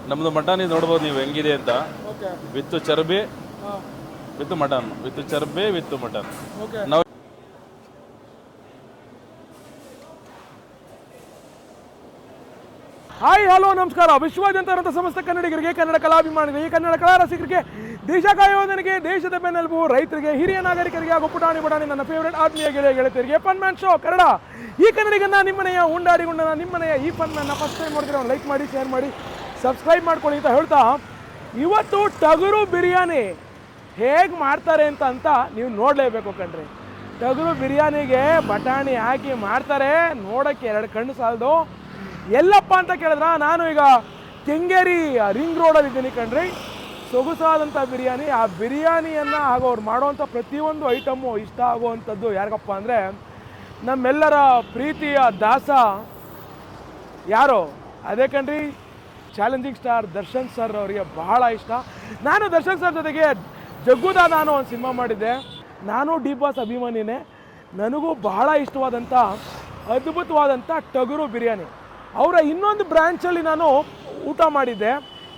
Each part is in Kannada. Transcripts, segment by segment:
ನಮ್ಮದು ಮಟನ್ ಇದು ನೋಡ್ಬೋದು ನೀವು ಹೆಂಗಿದೆ ಅಂತ. ಓಕೆ ವಿತ್ ಚರ್ಬಿ, ಹಾಂ ವಿತ್ ಮಟನ್, ವಿತ್ ಚರ್ಬಿ, ವಿತ್ ಮಟನ್. ಓಕೆ ನಾವು ಹಾಯ್ ಹಲೋ ನಮಸ್ಕಾರ. ವಿಶ್ವಾದ್ಯಂತ ಸಮಸ್ತ ಕನ್ನಡಿಗರಿಗೆ, ಕನ್ನಡ ಕಲಾಭಿಮಾನಿಗಳಿಗೆ, ಕನ್ನಡ ಕಲಾ ರಸಿಕರಿಗೆ, ದೇಶ ಕಾಯೋದನಿಗೆ, ದೇಶದ ಬೆನ್ನೆಲುಬು ರೈತರಿಗೆ, ಹಿರಿಯ ನಾಗರಿಕರಿಗೆ ಹಾಗೂ ಪುಟಾಣಿ ಬುಟಾಣಿ ನನ್ನ ಫೇವರೇಟ್ ಆತ್ಮೀಯ ಗೆಳೆಯರಿಗೆ ಫನ್ ಮ್ಯಾನ್ ಶೋ ಕನ್ನಡ. ಈ ಕನ್ನಡಿಗನ್ನ ನಿಮ್ಮನೆಯ ಉಂಡಾಡಿಗುಂಡನ ನಿಮ್ಮನೆಯ ಈ ಫನ್ ಮ್ಯಾನ್ನ ಫಸ್ಟ್ ಟೈಮ್ ನೋಡಿದ್ರೆ ಲೈಕ್ ಮಾಡಿ, ಶೇರ್ ಮಾಡಿ, ಸಬ್ಸ್ಕ್ರೈಬ್ ಮಾಡ್ಕೊಳ್ಳಿ ಅಂತ ಹೇಳ್ತಾ, ಇವತ್ತು ಟಗರು ಬಿರಿಯಾನಿ ಹೇಗೆ ಮಾಡ್ತಾರೆ ಅಂತ ನೀವು ನೋಡಲೇಬೇಕು ಕಣ್ರಿ. ಟಗರು ಬಿರಿಯಾನಿಗೆ ಬಟಾಣಿ ಹಾಕಿ ಮಾಡ್ತಾರೆ, ನೋಡೋಕ್ಕೆ ಎರಡು ಕಣ್ಣು ಸಾಲದು. ಎಲ್ಲಪ್ಪ ಅಂತ ಕೇಳಿದ್ರ, ನಾನು ಈಗ ಕೆಂಗೇರಿ ರಿಂಗ್ ರೋಡಲ್ಲಿ ಇದ್ದೀನಿ ಕಣ್ರಿ. ಸೊಗಸಾದಂಥ ಬಿರಿಯಾನಿ. ಆ ಬಿರಿಯಾನಿಯನ್ನು ಹಾಗೂ ಅವ್ರು ಮಾಡೋವಂಥ ಪ್ರತಿಯೊಂದು ಐಟಮು ಇಷ್ಟ ಆಗುವಂಥದ್ದು ಯಾರಿಗಪ್ಪ ಅಂದರೆ ನಮ್ಮೆಲ್ಲರ ಪ್ರೀತಿಯ ದಾಸ ಯಾರೋ ಅದೇ ಕಣ್ರಿ, ಚಾಲೆಂಜಿಂಗ್ ಸ್ಟಾರ್ ದರ್ಶನ್ ಸರ್ ಅವರಿಗೆ ಬಹಳ ಇಷ್ಟ. ನಾನು ದರ್ಶನ್ ಸರ್ ಜೊತೆಗೆ ಜಗ್ಗುದಾದ ಅನ್ನೋ ಒಂದು ಸಿನಿಮಾ ಮಾಡಿದ್ದೆ. ನಾನು ಡಿ ಬಾಸ್ ಅಭಿಮಾನಿನೇ. ನನಗೂ ಬಹಳ ಇಷ್ಟವಾದಂಥ ಅದ್ಭುತವಾದಂಥ ಟಗರು ಬಿರಿಯಾನಿ. ಅವರ ಇನ್ನೊಂದು ಬ್ರ್ಯಾಂಚಲ್ಲಿ ನಾನು ಊಟ ಮಾಡಿದ್ದೆ.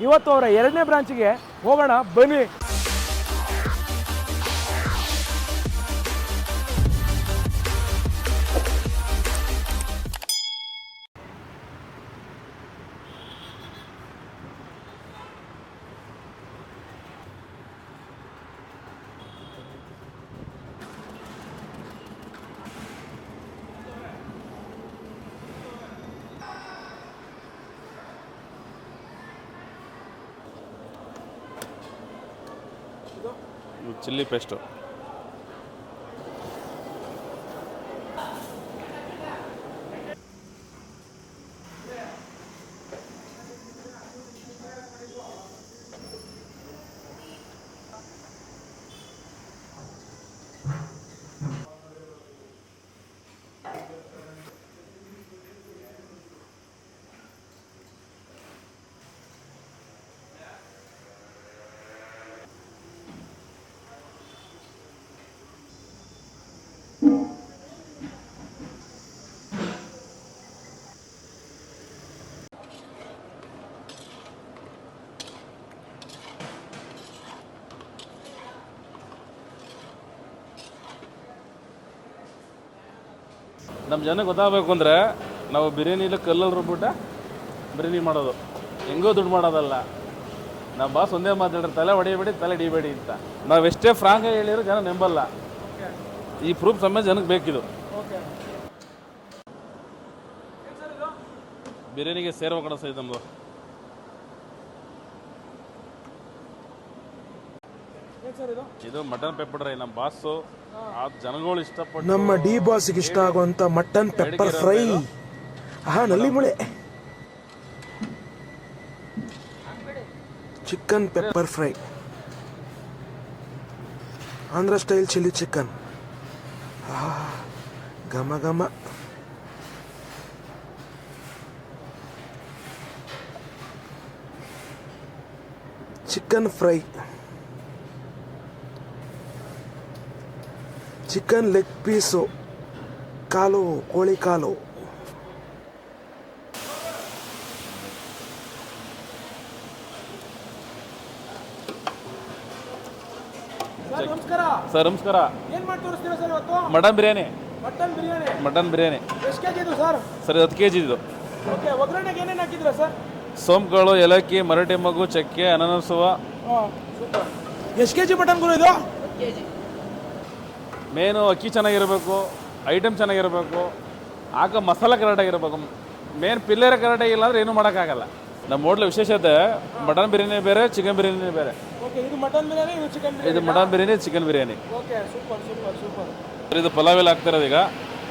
ಇವತ್ತು ಅವರ ಎರಡನೇ ಬ್ರಾಂಚಿಗೆ ಹೋಗೋಣ ಬನ್ನಿ. Chilli paste. ನಮ್ಮ ಜನಕ್ಕೆ ಗೊತ್ತಾಗಬೇಕು ಅಂದರೆ ನಾವು ಬಿರಿಯಾನಿಲಿ ಕಲ್ಲಲ್ಲಿ ರುಬ್ಬಿಟ್ಟು ಬಿರಿಯಾನಿ ಮಾಡೋದು, ಹೆಂಗೋ ದುಡ್ಡು ಮಾಡೋದಲ್ಲ. ನಮ್ಮ ಬಾಸ್ ಒಂದೇ ಮಾತಾಡ್ರೆ ತಲೆ ಹೊಡಿಬೇಡಿ, ತಲೆ ಹಿಡಿಬೇಡಿ ಅಂತ. ನಾವು ಎಷ್ಟೇ ಫ್ರಾಂಕಾಗಿ ಹೇಳಿದ್ರು ಜನ ನಂಬಲ್ಲ. ಈ ಪ್ರೂಫ್ ಸಮೇತ ಜನಕ್ಕೆ ಬೇಕಿದು. ಬಿರಿಯಾನಿಗೆ ಸೇರ್ಬೇಕಣ ಸಹ ನಮ್ಮದು. ಇದು ಮಟನ್ ಪೆಪ್ಪರ್ ಫ್ರೈ. ನಮ್ಮ ಬಾಸು ಆ ಜನಗಳು ಇಷ್ಟಪಟ್ಟು, ನಮ್ಮ ಡಿ ಬಾಸ್ಗೆ ಇಷ್ಟ ಆಗುವಂಥ ಮಟನ್ ಪೆಪ್ಪರ್ ಫ್ರೈ. ನಲ್ಲಿ ಮುಳೆ chicken pepper fry, Andhra style chilli chicken. ಘಮ ಘಮ. Chicken fry, chicken leg piece, ಕಾಲು, ಕೋಳಿ ಕಾಲು. ನಮಸ್ಕಾರ ಸರ್. ನಮಸ್ಕಾರ. ಏನ್ ಮಾಡಿ ತೋರಿಸ್ತೀರಾ ಸರ್ ಇವತ್ತು? Mutton biryani. Mutton biryani. Mutton biryani ಎಷ್ಟು ಕೆಜಿ ಇದು ಸರ್? ಸರ್ 10 kg ಇದು. ಓಕೆ. ಒಗ್ಗರಣೆಗೆ ಏನೇನು ಹಾಕಿದ್ರಾ ಸರ್? ಸೋಂಕಾಳು, ಏಲಕ್ಕಿ, ಮರಟಿ ಮಗು, ಚಕ್ಕೆ, ಅನನಸುವ. ಸೂಪರ್. ಎಷ್ಟು ಕೆಜಿ ಮಟನ್ ಗುರು ಇದು? ಮೇನು ಅಕ್ಕಿ ಚೆನ್ನಾಗಿರಬೇಕು, ಐಟಮ್ ಚೆನ್ನಾಗಿರಬೇಕು, ಆಗ ಮಸಾಲ ಕರೆಕ್ಟಾಗಿರಬೇಕು. ಮೇನ್ ಪಿಲ್ಲರ್ ಕರೆಕ್ಟಾಗಿಲ್ಲ ಅಂದರೆ ಏನೂ ಮಾಡೋಕ್ಕಾಗಲ್ಲ. ನಮ್ಮ ಹೋಟ್ಲ ವಿಶೇಷತೆ ಮಟನ್ ಬಿರಿಯಾನಿ ಬೇರೆ, ಚಿಕನ್ ಬಿರಿಯಾನಿ ಬೇರೆ. ಓಕೆ. ಇದು ಮಟನ್ ಬಿರಿಯಾನಿ, ಇದು ಚಿಕನ್ ಬಿರಿಯಾನಿ. ಇದು mutton biryani, chicken biryani. Okay. Super super super. Sir ಇದು ಪಲಾವ್ ಎಲೆ ಹಾಕ್ತಿರೋದು ಈಗ.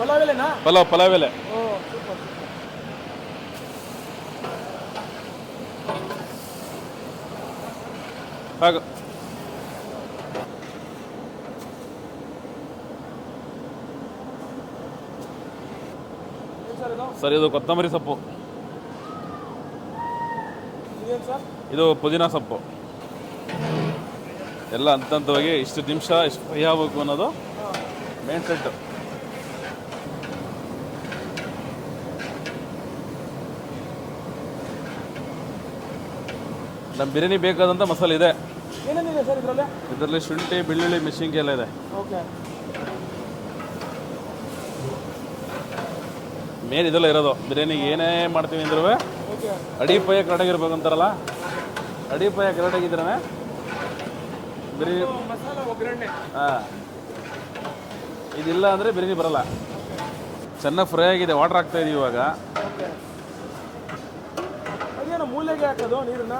ಪಲಾವ್ ಎಲೆನಾ? ಪಲಾವ್ ಎಲೆ. ಓ ಸೂಪರ್ ಸೂಪರ್. ಹಾಗೆ ಸರ್ ಇದು ಕೊತ್ತಂಬರಿ ಸೊಪ್ಪು, ಇದು ಪುದೀನ ಸೊಪ್ಪು. ಎಲ್ಲ ಹಂತವಾಗಿ ಇಷ್ಟು ನಿಮಿಷ ಎಷ್ಟು ಫ್ರೈ ಆಗಬೇಕು ಅನ್ನೋದು ಮೇನ್ ಸೆಟ್. ನಮ್ಮ ಬಿರಿಯಾನಿ ಬೇಕಾದಂಥ ಮಸಾಲೆ ಇದೆ. ಏನೇನಿದೆ ಸರ್ ಇದರಲ್ಲಿ? ಇದರಲ್ಲಿ ಶುಂಠಿ, ಬೆಳ್ಳುಳ್ಳಿ, ಮೆಣಸಿನ್ಕಾಯಿ ಎಲ್ಲ ಇದೆ. ಓಕೆ. ಮೇನ್ ಇದೆಲ್ಲ ಇರೋದು. ಬಿರಿಯಾನಿಗೆ ಏನೇ ಮಾಡ್ತೀವಿ ಅಂದ್ರೂ ಓಕೆ. ಅಡಿಪಾಯ ಕರೆಕ್ಟಾಗಿರ್ಬೇಕು ಅಂತಾರಲ್ಲ, ಅಡಿಪಾಯ ಕರೆಕ್ಟಾಗಿದ್ರೆ ಬಿರಿಯಾನಿ. ಮಸಾಲ ಒಗ್ಗರಣೆ. ಹಾಂ, ಇದಿಲ್ಲ ಅಂದರೆ ಬಿರಿಯಾನಿ ಬರಲ್ಲ. ಚೆನ್ನಾಗಿ ಫ್ರೈ ಆಗಿದೆ, ವಾಟರ್ ಹಾಕ್ತಾ ಇದೀವಿ ಇವಾಗ. ಓಕೆ. ಅದೇನೋ ಮೂಲೆಗೆ ಹಾಕೋದು ನೀರನ್ನ?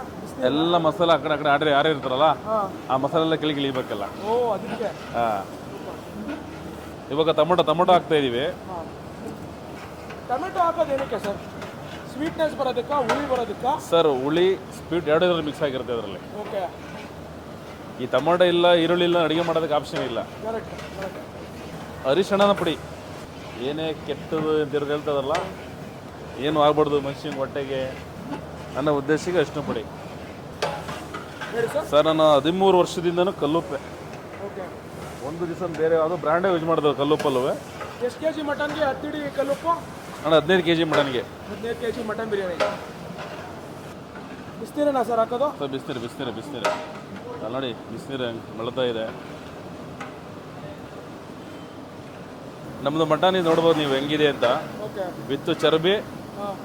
ಎಲ್ಲ ಮಸಾಲ ಆ ಕಡೆ ಆರ್ಡರ್ ಯಾರು ಇರ್ತಾರಲ್ಲ ಹಾಂ, ಆ ಮಸಾಲೆ ಎಲ್ಲ ಇಳಿಬೇಕಲ್ಲ. ಓ ಅದಕ್ಕೆ. ಹಾಂ, ಇವಾಗ ಟೊಮೊಟೊ ಹಾಕ್ತಾ ಇದೀವಿ. ಹಾಂ. ಟೊಮೆಟೊ ಹಾಕೋದು ಏನಕ್ಕೆ ಸರ್? ಸ್ವೀಟ್ನೆಸ್ ಬರೋದಕ್ಕಾ, ಹುಳಿ ಬರೋದಕ್ಕಾ? ಸರ್, ಹುಳಿ ಸ್ವೀಟ್ ಎರಡರಲ್ಲಿ ಮಿಕ್ಸ್ ಆಗಿರುತ್ತೆ ಅದರಲ್ಲಿ. ಓಕೆ. ಈ ಟೊಮೊಟೊ ಇಲ್ಲ, ಈರುಳ್ಳಿ ಇಲ್ಲ, ಅಡುಗೆ ಮಾಡೋದಕ್ಕೆ ಆಪ್ಷನ್ ಇಲ್ಲ. ಕರೆಕ್ಟ್. ಅರಿಶಿಣನ ಪುಡಿ, ಏನೇ ಕೆಟ್ಟದು ಅಂತ ಹೇಳ್ತದಲ್ಲ, ಏನು ಆಗ್ಬಾರ್ದು ಮನುಷ್ಯನ ಹೊಟ್ಟೆಗೆ ಅನ್ನೋ ಉದ್ದೇಶಕ್ಕೆ ಅರಿಶಿಣ ಪುಡಿ. ಹೇಳಿ ಸರ್. ಸರ್, ನಾನು 13 ವರ್ಷದಿಂದನೂ ಕಲ್ಲುಪ್ಪೆ. ಓಕೆ. ಒಂದು ದಿವಸ ಬೇರೆ ಯಾವುದೋ ಬ್ರ್ಯಾಂಡೇ ಯೂಸ್ ಮಾಡಿದ್ರು ಕಲ್ಲುಪ್ಪಲ್ಲೂ. ಎಷ್ಟು ಕೆ ಜಿ ಮಟನ್ಗೆ 10 ಇಡಿ ಕಲ್ಲುಪ್ಪು? ನಾನು 15 kg ಮಟನ್ಗೆ. 15 kg ಮಟನ್ ಬಿರಿಯಾನಿಗೆ ಬಿಸ್ನೀರೇನಾ ಸರ್ ಹಾಕೋದು? ಸರ್, ಬಿಸ್ನೀರು ಅಲ್ಲಿ ನೋಡಿ, ಬಿಸ್ನೀರು ಮಳ್ತಾ ಇದೆ. ನಮ್ಮದು ಮಟನ್ ನೋಡ್ಬೋದು ನೀವು ಹೆಂಗಿದೆ ಅಂತ. ಓಕೆ. ವಿತ್ ಚರ್ಬಿ, ಹಾಂ.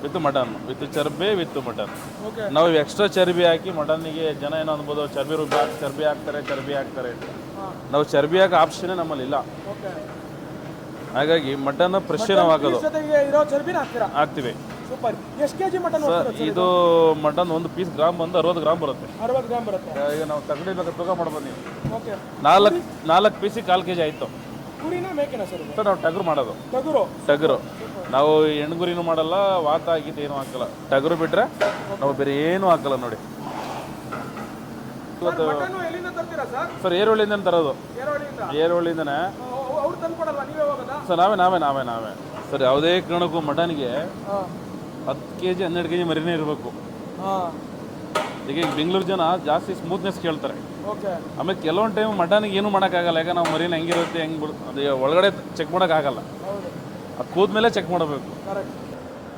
ವಿತ್ ಮಟನ್, ವಿತ್ ಚರ್ಬಿ, ವಿತ್ ಮಟನ್. ಓಕೆ. ನಾವು ಎಕ್ಸ್ಟ್ರಾ ಚರ್ಬಿ ಹಾಕಿ ಮಟನ್ನಿಗೆ ಜನ ಏನೋ ಅನ್ಬೋದು, ಚರ್ಬಿ ಹಾಕ್ತಾರೆ. ಹಾಂ. ನಾವು ಚರ್ಬಿ ಹಾಕೋ ಆಪ್ಷನ್ನೇ ನಮ್ಮಲ್ಲಿ ಇಲ್ಲ. ಓಕೆ. ಹಾಗಾಗಿ ಮಟನ್ ಫ್ರೆಶ್ ನಾವು ಹಾಕೋದು. ಜೊತೆಗೆ ಇರೋ ಚರ್ಬಿನ ಹಾಕ್ತೀರಾ? ಹಾಕ್ತಿವಿ. ಸೂಪರ್. ಎಷ್ಟು ಕೆ ಜಿ ಮಟನ್? ಸರ್, ಇದು ಮಟನ್ ಒಂದು ಪೀಸ್ ಗ್ರಾಮ್ ಬಂದು 60 ಗ್ರಾಮ್ ಬರುತ್ತೆ. 60 ಗ್ರಾಮ್ ಬರುತ್ತೆ. ಈಗ ನಾವು ತಗಡಿ ತೂಕ ಮಾಡ್ಬೋದು ನೀವು. ಓಕೆ. 4 ಪೀಸಿಗೆ 1/4 kg ಆಯಿತು. ಕುರಿನ ಮೇಕೆನಾ ಸರ್? ಸರ್, ನಾವು ಟಗರು ಮಾಡೋದು. ಟಗರು ನಾವು ಹೆಣ್ಗುರಿನೂ ಮಾಡಲ್ಲ, ವಾತ ಆಗಿದ್ದು ಏನೂ ಹಾಕಲ್ಲ. ಟಗರು ಬಿಟ್ರೆ ನಾವು ಬೇರೆ ಏನೂ ಹಾಕಲ್ಲ ನೋಡಿ. ಇವತ್ತು ಮಟನ್ ಎಲ್ಲಿಂದ ತರ್ತೀರಾ ಸರ್? ಸರ್, ಏರೋಳಿಂದ ತರೋದು. ಏರೋಳಿಂದನೇ. ಅವ್ರು ತಂದ್ಕೊಡಲ್ಲ, ನೀವೇ ಹೋಗೋದಾ? ಸರ್, ನಾವೇ. ಸರ್, ಯಾವುದೇ ಕಾರಣಕ್ಕೂ ಮಟನ್ಗೆ 10 kg 12 kg ಮರಿನೇ ಇರಬೇಕು. ಈಗ ಬೆಂಗಳೂರು ಜನ ಜಾಸ್ತಿ ಸ್ಮೂತ್ನೆಸ್ ಕೇಳ್ತಾರೆ. ಓಕೆ. ಆಮೇಲೆ ಕೆಲವೊಂದು ಟೈಮ್ ಮಟನ್ಗೆ ಏನೂ ಮಾಡೋಕ್ಕಾಗಲ್ಲ. ಯಾಕೆ ನಾವು ಮರಿನ ಹೆಂಗಿರುತ್ತೆ ಅದು ಒಳಗಡೆ ಚೆಕ್ ಮಾಡೋಕ್ಕಾಗಲ್ಲ. ಹೌದು. ಅದು ಕೂದ್ಮೇಲೆ ಚೆಕ್ ಮಾಡಬೇಕು. ಕರೆಕ್ಟ್.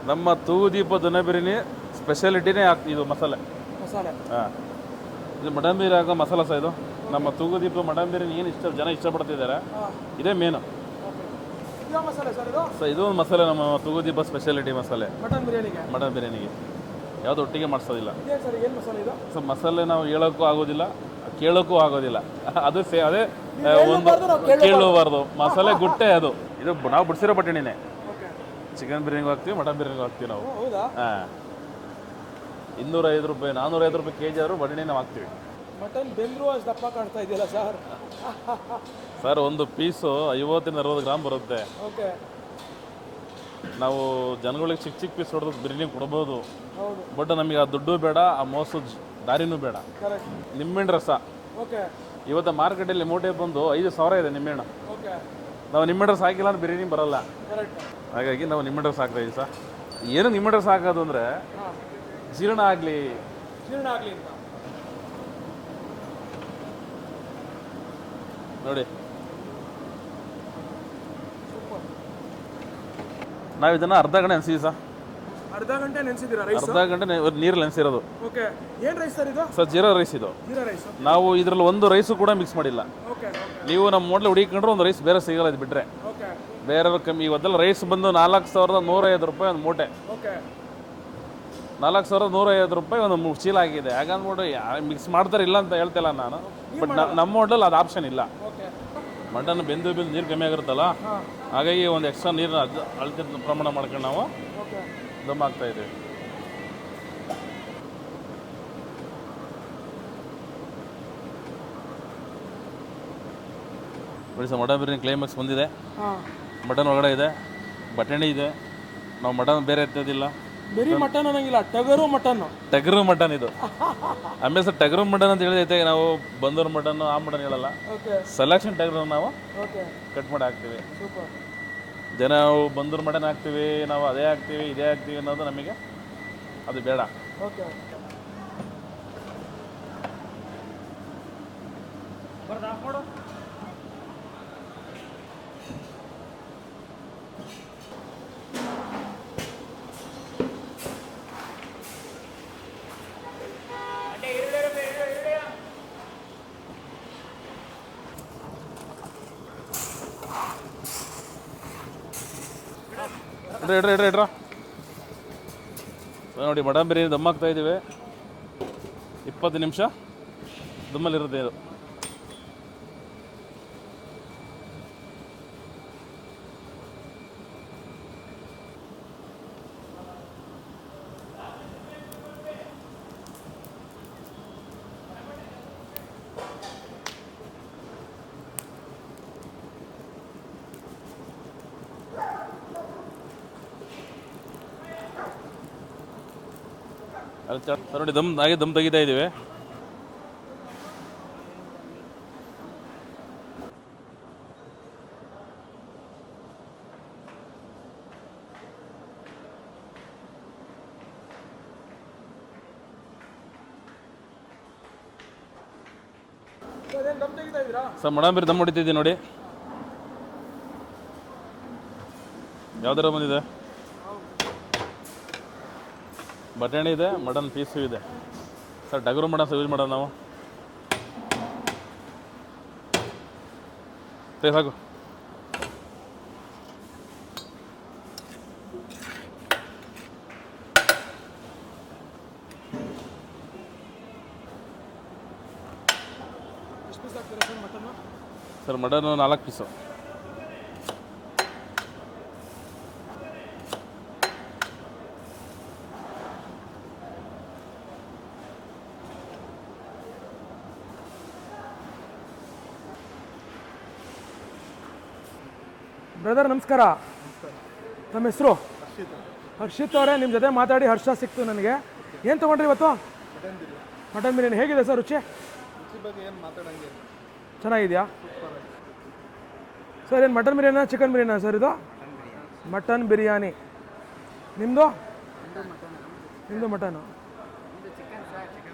ನಮ್ಮ ತೂಗುದೀಪ ದೊನೆ ಬಿರಿಯಾನಿ ಸ್ಪೆಷಾಲಿಟಿನೇ ಇದು ಮಸಾಲೆ. ಹಾಂ, ಇದು ಮಟನ್ ಬಿರಿಯಾನಿ ಹಾಕೋ ಮಸಾಲ ಸಹ ಇದು. ನಮ್ಮ ತೂಗುದೀಪ ಮಟನ್ ಬಿರಿಯಾನಿ ಏನು ಜನ ಇಷ್ಟಪಡ್ತಿದ್ದಾರೆ, ಇದೇ ಮೇನು. ಸರ್, ಇದು ಒಂದು ಮಸಾಲೆ, ನಮ್ಮ ತೂಗುದೀಪ ಸ್ಪೆಷಾಲಿಟಿ ಮಸಾಲೆ ಮಟನ್ ಬಿರಿಯಾನಿಗೆ. ಯಾವುದು ಒಟ್ಟಿಗೆ ಮಾಡಿಸೋದಿಲ್ಲ. ಸೊ ಮಸಾಲೆ ನಾವು ಹೇಳೋಕ್ಕೂ ಆಗೋದಿಲ್ಲ, ಕೇಳೋಕ್ಕೂ ಆಗೋದಿಲ್ಲ. ಅದು ಅದೇ ಒಂದು ಕೇಳಬಾರ್ದು. ಮಸಾಲೆ ಗುಟ್ಟೆ ಅದು. ಇದು ನಾವು ಬಿಡಿಸಿರೋ ಬಟಾಣಿನೇ. ಚಿಕನ್ ಬಿರಿಯಾನಿಗೂ ಹಾಕ್ತೀವಿ, ಮಟನ್ ಬಿರಿಯಾನಿಗೂ ಹಾಕ್ತೀವಿ ನಾವು. ಹಾಂ, 250 ರೂಪಾಯಿ 450 ರೂಪಾಯಿ kg ಆದರೂ ಬಟಾಣಿ ನಾವು ಹಾಕ್ತೀವಿ. ಮಟನ್ ಬೆಂದ್ರು ಅಷ್ಟು ದಪ್ಪ ಕಾಣ್ತಾ ಇದೆಯಲ್ಲ ಸರ್? ಸರ್, ಒಂದು ಪೀಸು 50 60 ಗ್ರಾಮ್ ಬರುತ್ತೆ. ಓಕೆ. ನಾವು ಜನಗಳಿಗೆ ಚಿಕ್ಕ ಪೀಸ್ ಹೊಡೆದು ಬಿರಿಯಾನಿ ಕೊಡ್ಬೋದು. ಬಟ್ ನಮಗೆ ಆ ದುಡ್ಡು ಬೇಡ, ಆ ಮೋಸದ ದಾರಿನೂ ಬೇಡ. ನಿಂಬೆಹಣ್ಣು ರಸ. ಓಕೆ. ಇವತ್ತು ಮಾರ್ಕೆಟಲ್ಲಿ ಮೂಟೆ ಬಂದು 5,000 ಇದೆ ನಿಂಬೆಹಣ್ಣು. ಓಕೆ. ನಾವು ನಿಂಬೆಹಣ್ಣು ರಸ ಹಾಕಿಲ್ಲ ಅಂದ್ರೆ ಬಿರಿಯಾನಿ ಬರಲ್ಲ. ಹಾಗಾಗಿ ನಾವು ನಿಂಬೆಹಣ್ಣು ರಸ ಹಾಕ್ತಾ ಇದೀವಿ ಸರ್. ಏನು ನಿಂಬೆಹಣ್ಣು ರಸ ಹಾಕೋದು ಅಂದರೆ ಜೀರ್ಣ ಆಗಲಿ ಅಂತ ನೋಡಿ. ನಾವು ಇದನ್ನು ಅರ್ಧ ಗಂಟೆ ನೆನೆಸಿದ್ವಿ ಸರ್. ಅರ್ಧ ಗಂಟೆ ನೆನೆಸಿದ್ದೀರಾ ರೈಸ್? ಅರ್ಧ ಗಂಟೆ ನೀರಲ್ಲಿ ನೆನೆಸಿರೋದು. ಓಕೆ. ಏನು ರೈಸ್ ಸರ್ ಇದು? ಸರ್, ಜೀರಾ ರೈಸ್ ಇದು. ನಾವು ಇದರಲ್ಲಿ ಒಂದು ರೈಸು ಕೂಡ ಮಿಕ್ಸ್ ಮಾಡಿಲ್ಲ. ಓಕೆ. ನೀವು ನಮ್ಮ ಹೋಟ್ಲ್ ಹುಡುಕೊಂಡ್ರೆ ಒಂದು ರೈಸ್ ಬೇರೆ ಸಿಗಲ್ಲ, ಇದು ಬಿಟ್ಟರೆ. ಓಕೆ. ಬೇರೆ ಕಮ್ಮಿ. ಇವತ್ತೆಲ್ಲ ರೈಸ್ ಬಂದು 4,150 ರೂಪಾಯಿ ಒಂದು ಮೂಟೆ. ಓಕೆ. 4,150 ರೂಪಾಯಿ ಒಂದು ಚೀಲ ಆಗಿದೆ. ಹಾಗಂದ್ಬಿಟ್ಟು ಮಿಕ್ಸ್ ಮಾಡ್ತಾರೆ, ಇಲ್ಲ ಅಂತ ಹೇಳ್ತಿಲ್ಲ ನಾನು. ಬಟ್ ನಮ್ಮ ಹೋಟ್ಲಲ್ಲಿ ಅದು ಆಪ್ಷನ್ ಇಲ್ಲ. ಮಟನ್ ಬೆಂದು ನೀರು ಕಮ್ಮಿ ಆಗಿರುತ್ತಲ್ಲ, ಹಾಗಾಗಿ ಒಂದು ಎಕ್ಸ್ಟ್ರಾ ನೀರನ್ನ ಅಳತೆ ಪ್ರಮಾಣ ಮಾಡ್ಕೊಂಡು ನಾವು ದಮ್ ಹಾಕ್ತಾ ಇದ್ದೀವಿ. ನೋಡಿ ಸರ್, ಮಟನ್ ಬಿರಿಯಾನಿ ಕ್ಲೈಮ್ಯಾಕ್ಸ್ ಬಂದಿದೆ. ಮಟನ್ ಒಳಗಡೆ ಇದೆ, ಬಟಾಣಿ ಇದೆ. ನಾವು ಮಟನ್ ಬೇರೆ ಎತ್ತೋದಿಲ್ಲ. ಬರೀ ಮಟನ್ ಅನ್ನಂಗಿಲ್ಲ, ಟಗರು ಮಟನ್ ಇದು. ಆಮೇಲೆ ಸರ್, ಟಗರು ಮಟನ್ ಅಂತ ಹೇಳಿದೈತೆ. ನಾವು ಬಂದೂರು ಮಟನ್, ಆ ಮಟನ್ ಹೇಳಲ್ಲ. ಸೆಲೆಕ್ಷನ್ ಟಗರು ನಾವು ಕಟ್ ಮಾಡಿ ಹಾಕ್ತೀವಿ. ಜನ ನಾವು ಬಂದೂರು ಮಟನ್ ಹಾಕ್ತೀವಿ, ನಾವು ಅದೇ ಹಾಕ್ತೀವಿ, ಇದೇ ಹಾಕ್ತೀವಿ ಅನ್ನೋದು ನಮಗೆ ಅದು ಬೇಡ. ಇಡ್ರ ನೋಡಿ ಮಟನ್ ಬಿರಿಯಾನಿ ದಮ್ ಹಾಕ್ತಾ ಇದ್ದೀವಿ. 20 ನಿಮಿಷ ದಮ್ಮಲ್ಲಿರುತ್ತೆ ಇದು. ಸರ್ ನೋಡಿ ದಮ್ ತೆಗಿತಾ ಇದ್ದೀವಿ. ಸರ್ ಮಟನ್ ಬಿರಿಯಾನಿ ದಮ್ ಹೊಡಿತಿದ್ದೀವಿ ನೋಡಿ. ಯಾವ್ದಾರ ಬಂದಿದೆ, ಬಟಾಣಿ ಇದೆ, ಮಟನ್ ಪೀಸು ಇದೆ ಸರ್. ಟಗರು ಮಟನ್ ಯೂಸ್ ಮಾಡೋದು ನಾವು. ಸಾಕು. Sir mutton 4 piece. ಬ್ರದರ್ ನಮಸ್ಕಾರ. ನಮ್ಮ ಹೆಸರು ಹರ್ಷಿತ್ ಅವರೇ. ನಿಮ್ಮ ಜೊತೆ ಮಾತಾಡಿ ಹರ್ಷ ಸಿಕ್ತು ನನಗೆ. ಏನು ತೊಗೊಂಡ್ರಿ ಇವತ್ತು? ಮಟನ್ ಬಿರಿಯಾನಿ ಹೇಗಿದೆ ಸರ್ ರುಚಿ? ಚೆನ್ನಾಗಿದೆಯಾ ಸರ್? ಏನು mutton biryani chicken biryani sir ಇದು? ಮಟನ್ ಬಿರಿಯಾನಿ. ನಿಮ್ಮದು ಮಟನು,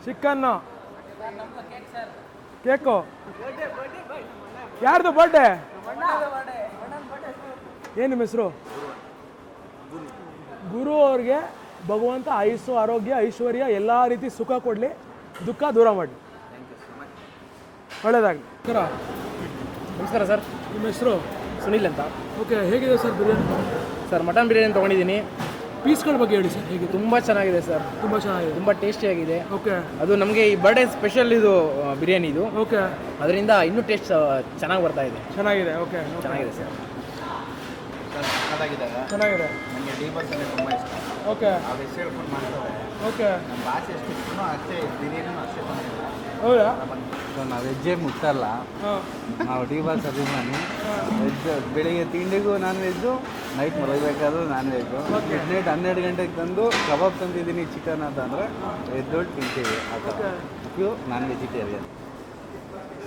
ಚಿಕನ್ನು, ಕೇಕು. ಯಾರ್ದು ಬರ್ಡೇ? ಏನು ನಿಮ್ಮ ಹೆಸರು? ಗುರು ಅವ್ರಿಗೆ ಭಗವಂತ ಆಯುಸ್ಸು, ಆರೋಗ್ಯ, ಐಶ್ವರ್ಯ ಎಲ್ಲ ರೀತಿ ಸುಖ ಕೊಡಲಿ, ದುಃಖ ದೂರ ಮಾಡಲಿ. ಒಳ್ಳೆಯದಾಗಲಿ. ನಮಸ್ಕಾರ ಸರ್. ನಿಮ್ಮ ಹೆಸರು? ಸುನಿಲ್ ಅಂತ. ಓಕೆ, ಹೇಗಿದೆ sir biryani? Sir mutton biryani ತೊಗೊಂಡಿದ್ದೀನಿ. ಪೀಸ್ಗಳ ಬಗ್ಗೆ ಹೇಳಿ ಸರ್. ಹೇಗೆ? ತುಂಬ ಚೆನ್ನಾಗಿದೆ ಸರ್. ತುಂಬ ಚೆನ್ನಾಗಿದೆ, ತುಂಬ ಟೇಸ್ಟಿಯಾಗಿದೆ. ಓಕೆ. ಅದು ನಮಗೆ ಈ ಬರ್ಡೇ ಸ್ಪೆಷಲ್ ಇದು ಬಿರಿಯಾನಿ ಇದು. ಓಕೆ. ಅದರಿಂದ ಇನ್ನೂ ಟೇಸ್ಟ್ ಚೆನ್ನಾಗಿ ಬರ್ತಾ ಇದೆ. ಚೆನ್ನಾಗಿದೆ. ಓಕೆ, ಚೆನ್ನಾಗಿದೆ ಸರ್. ಚೆನ್ನಾಗಿದೆ. ನನಗೆ ಡೀಬರ್ಸ್ ಅಂದರೆ ತುಂಬ ಇಷ್ಟ. ಓಕೆ. ಅವ್ರು ಎಷ್ಟು ಹೇಳ್ಕೊಂಡು ಮಾಡ್ತಾರೆ. ಓಕೆ. ನಮ್ಮ ಭಾಷೆ ಎಷ್ಟು ಇಷ್ಟನೋ ಅಷ್ಟೇ ಬಿರಿಯಾನಿನೂ ಅಷ್ಟೇ ಬಂದಿಲ್ಲ. ಹೌದಾ? ನಾವು ವೆಜ್ಜೇ ಮುಟ್ಟಲ್ಲ. ಹಾಂ. ನಾವು ಡೀಬರ್ಸ್ ಅಭಿಮಾನಿ. ವೆಜ್ ಬೆಳಿಗ್ಗೆ ತಿಂಡಿಗೂ ನಾನ್ ವೆಜ್ಜು, ನೈಟ್ ಮಲಗಬೇಕಾದ್ರೂ ನಾನ್ ವೆಜ್ಜು. ನೈಟ್ 12 ಗಂಟೆಗೆ ತಂದು ಕಬಾಬ್ ತಂದಿದ್ದೀನಿ ಚಿಕನ್ ಅಂತಂದರೆ ಎದ್ದೊಟ್ಟು ತಿಂತೀವಿ. ಆ ಥರ ಪ್ಯೂರ್ ನಾನ್ ವೆಜಿಟೇರಿಯನ್.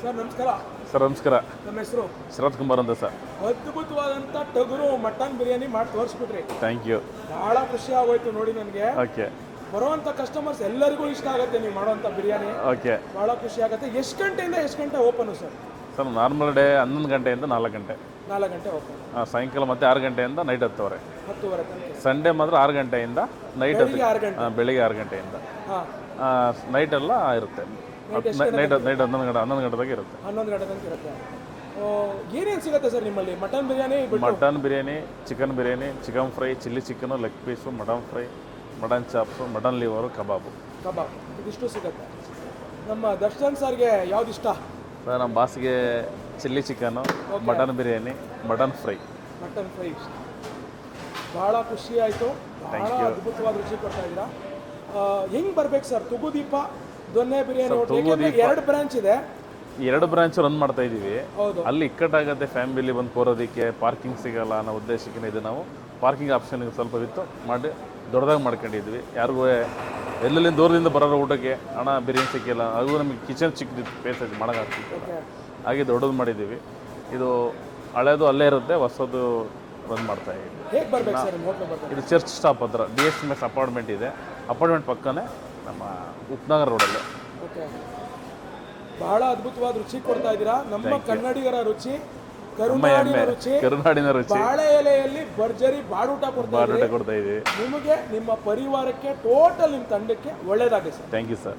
ಸರ್ ನಮಸ್ಕಾರ. ಸರ್ ನಮಸ್ಕಾರ. ನಮ್ಮ ಹೆಸರು? ಶರತ್ ಕುಮಾರ್ ಅಂತ ಸರ್. ಅದ್ಭುತವಾದಂಥ ಟಗರು ಮಟನ್ ಬಿರಿಯಾನಿ ಮಾಡಿ ತೋರಿಸ್ಬಿಟ್ರಿ. Thank you. ಭಾಳ ಖುಷಿ ಆಗೋಯ್ತು ನೋಡಿ ನನಗೆ. ಓಕೆ. ಬರುವಂಥ ಕಸ್ಟಮರ್ಸ್ ಎಲ್ಲರಿಗೂ ಇಷ್ಟ ಆಗುತ್ತೆ ನೀವು ಮಾಡುವಂಥ ಬಿರಿಯಾನಿ. ಓಕೆ. ಭಾಳ ಖುಷಿ ಆಗುತ್ತೆ. ಎಷ್ಟು ಗಂಟೆಯಿಂದ ಎಷ್ಟು ಗಂಟೆ open sir? Sir normal day 11 ಗಂಟೆಯಿಂದ 4 ಗಂಟೆ. 4 ಗಂಟೆ ಓಪನ್. ಸಾಯಂಕಾಲ ಮತ್ತೆ 6 ಗಂಟೆಯಿಂದ ನೈಟ್ 10:30. 10:30 ತನಕ. ಸಂಡೇ ಮಾತ್ರ 6 ಗಂಟೆಯಿಂದ ನೈಟ್ ಬೆಳಿಗ್ಗೆ 6 ಗಂಟೆ. ಬೆಳಿಗ್ಗೆ 6 ಗಂಟೆಯಿಂದ. ಹಾಂ. ನೈಟ್ ಎಲ್ಲ ಇರುತ್ತೆ. ನೈಟ್ 11 ಗಂಟೆದಾಗ ಇರುತ್ತೆ. 11 ಗಂಟೆ ತನಕ ಇರುತ್ತೆ. ಏನೇನು ಸಿಗುತ್ತೆ ಸರ್ ನಿಮ್ಮಲ್ಲಿ? Mutton biryani, mutton biryani, chicken biryani, chicken fry, chilli chicken, leg piece, mutton fry, mutton chops, mutton liver, ಕಬಾಬು. ಕಬಾಬ್ ಇದಿಷ್ಟು ಸಿಗುತ್ತೆ. ನಮ್ಮ ದರ್ಶನ್ ಸರ್ಗೆ ಯಾವ್ದು ಇಷ್ಟ? ಸರ್ ನಮ್ಮ ಬಾಸ್ಗೆ chilli chicken, mutton biryani, mutton fry. Mutton fry ಇಷ್ಟ. ಭಾಳ ಖುಷಿ ಆಯಿತು. ಭಾಳ ಅದ್ಭುತವಾದ ರುಚಿ ಕೊಡ್ತಾ ಇದ್ದೀರಾ. ಹೆಂಗೆ ಬರ್ಬೇಕು ಸರ್? ತುಗುದೀಪ ದೊನ್ನೆ ಬಿರಿಯಾನಿ ಹೋಟೆಲ್ 2 ಬ್ರಾಂಚ್ ಇದೆ. 2 ಬ್ರಾಂಚ್ ರನ್ ಮಾಡ್ತಾ ಇದ್ದೀವಿ. ಹೌದು. ಅಲ್ಲಿ ಇಕ್ಕಟ್ಟಾಗುತ್ತೆ ಫ್ಯಾಮಿಲಿ ಬಂದು ಕೋರೋದಕ್ಕೆ, ಪಾರ್ಕಿಂಗ್ ಸಿಗಲ್ಲ ಅನ್ನೋ ಉದ್ದೇಶಕ್ಕೆ ಇದು ನಾವು ಪಾರ್ಕಿಂಗ್ ಆಪ್ಷನ್ ಸ್ವಲ್ಪ ಇತ್ತು ಮಾಡಿ ದೊಡ್ಡದಾಗಿ ಮಾಡ್ಕೊಂಡಿದ್ವಿ. ಯಾರಿಗೂ ಎಲ್ಲೆಲ್ಲಿಂದ ದೂರದಿಂದ ಬರೋರು ಊಟಕ್ಕೆ ಹಣ ಬಿರಿಯಾನಿ ಸಿಕ್ಕಿಲ್ಲ, ಅದು ನಮಗೆ ಕಿಚನ್ ಚಿಕ್ಕದಿತ್ತು, ಸ್ಪೇಸ್ ಮಾಡೋಕ್ಕಾಗ್ತಿತ್ತು. ಹಾಗೆ ದೊಡ್ಡದು ಮಾಡಿದ್ದೀವಿ. ಇದು ಹಳೇದು ಅಲ್ಲೇ ಇರುತ್ತೆ, ಹೊಸದು ರನ್ ಮಾಡ್ತಾ ಇದ್ದೀವಿ. ಹೇಗೆ ಬರ್ಬೇಕು ಸರ್ ನಿಮ್ಮ ಹೋಟ್ಲಿಗೆ ಬರ್ಬೇಕು? ಇದು ಚರ್ಚ್ ಸ್ಟಾಪ್ ಹತ್ರ DSMS ಅಪಾರ್ಟ್ಮೆಂಟ್ ಇದೆ. ಅಪಾರ್ಟ್ಮೆಂಟ್ ಪಕ್ಕನೇ ನಮ್ಮ ಉಪನಗರ ರೋಡಲ್ಲಿ. ಓಕೆ. ಬಹಳ ಅದ್ಭುತವಾದ ರುಚಿ ಕೊಡ್ತಾ ಇದ್ದೀರಾ. ನಮ್ಮ ಕನ್ನಡಿಗರ ರುಚಿ, ಕರುನಾಡಿನ ರುಚಿ, ಕರುನಾಡಿನ ರುಚಿ. ಬಾಳೆ ಎಲೆಯಲ್ಲಿ ಭರ್ಜರಿ ಬಾಡೂಟ ಕೊಡ್ತಾ ಇದ್ದೀವಿ. ನಿಮಗೆ, ನಿಮ್ಮ ಪರಿವಾರಕ್ಕೆ, ಟೋಟಲ್ ನಿಮ್ಮ ತಂಡಕ್ಕೆ ಒಳ್ಳೇದಾಗಲಿ ಸರ್. Thank you sir.